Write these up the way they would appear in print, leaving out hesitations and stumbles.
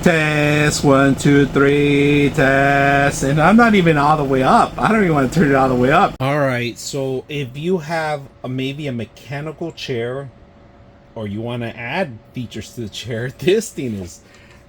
Test, 1, 2, 3, test. And I'm not even all the way up. I don't even want to turn it all the way up. All right, so if you have maybe a mechanical chair, or you want to add features to the chair, this thing is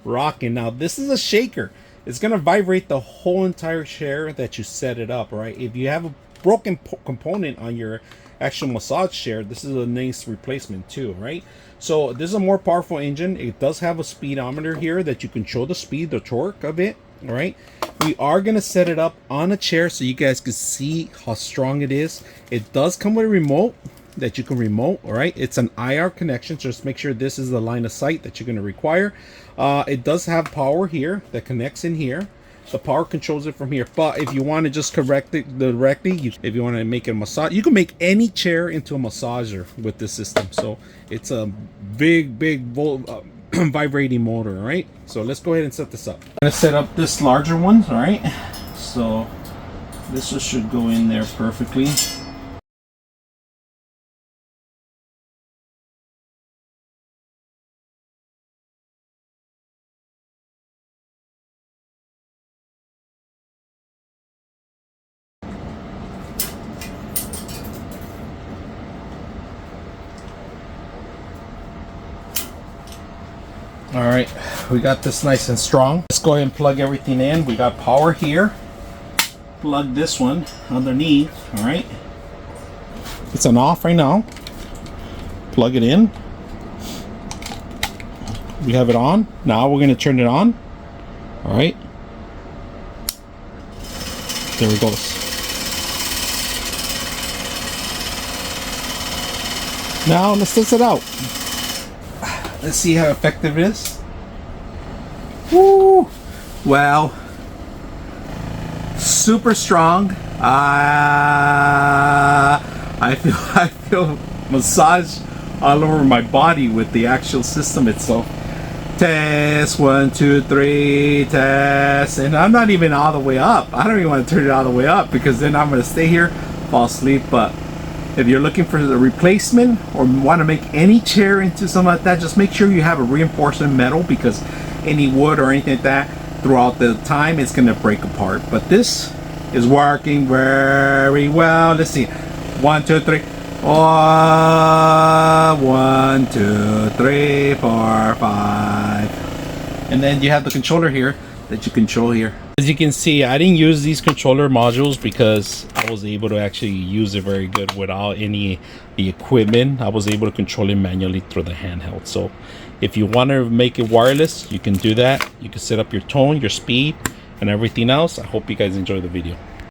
rocking. Now, this is a shaker. It's going to vibrate the whole entire chair that you set it up, right? If you have a broken component on your actual massage chair, this is a nice replacement too, right? So this is a more powerful engine. It does have a speedometer here that you control the speed, the torque of it, all right? We are going to set it up on a chair so you guys can see how strong it is. It does come with a remote that you can remote, all right? It's an IR connection, so just make sure this is the line of sight that you're going to require. It does have power here that connects in here. The power controls it from here, but if you want to just correct it directly, if you want to make it a massage, you can make any chair into a massager with this system. So it's a big vibrating motor, all right? So let's go ahead and set this up. I'm going to set up this larger one, all right? So this should go in there perfectly. All right, we got this nice and strong. Let's go ahead and plug everything in. We got power here. Plug this one underneath, all right? It's on off right now. Plug it in. We have it on. Now we're gonna turn it on. All right. There it goes. Now let's test it out. Let's see how effective it is. Woo! Well, super strong. I feel massage all over my body with the actual system itself. Test, 1, 2, 3, test. And I'm not even all the way up. I don't even want to turn it all the way up because then I'm going to stay here, fall asleep. But if you're looking for the replacement or want to make any chair into something like that, just make sure you have a reinforcement metal, because any wood or anything like that throughout the time it's going to break apart. But this is working very well. Let's see. 1, 2, 3. 1, 2, 3, 4, 5. And then you have the controller here that you control here. As you can see, I didn't use these controller modules because I was able to actually use it very good without any the equipment. I was able to control it manually through the handheld. So if you want to make it wireless, you can do that. You can set up your tone, your speed, and everything else. I hope you guys enjoy the video.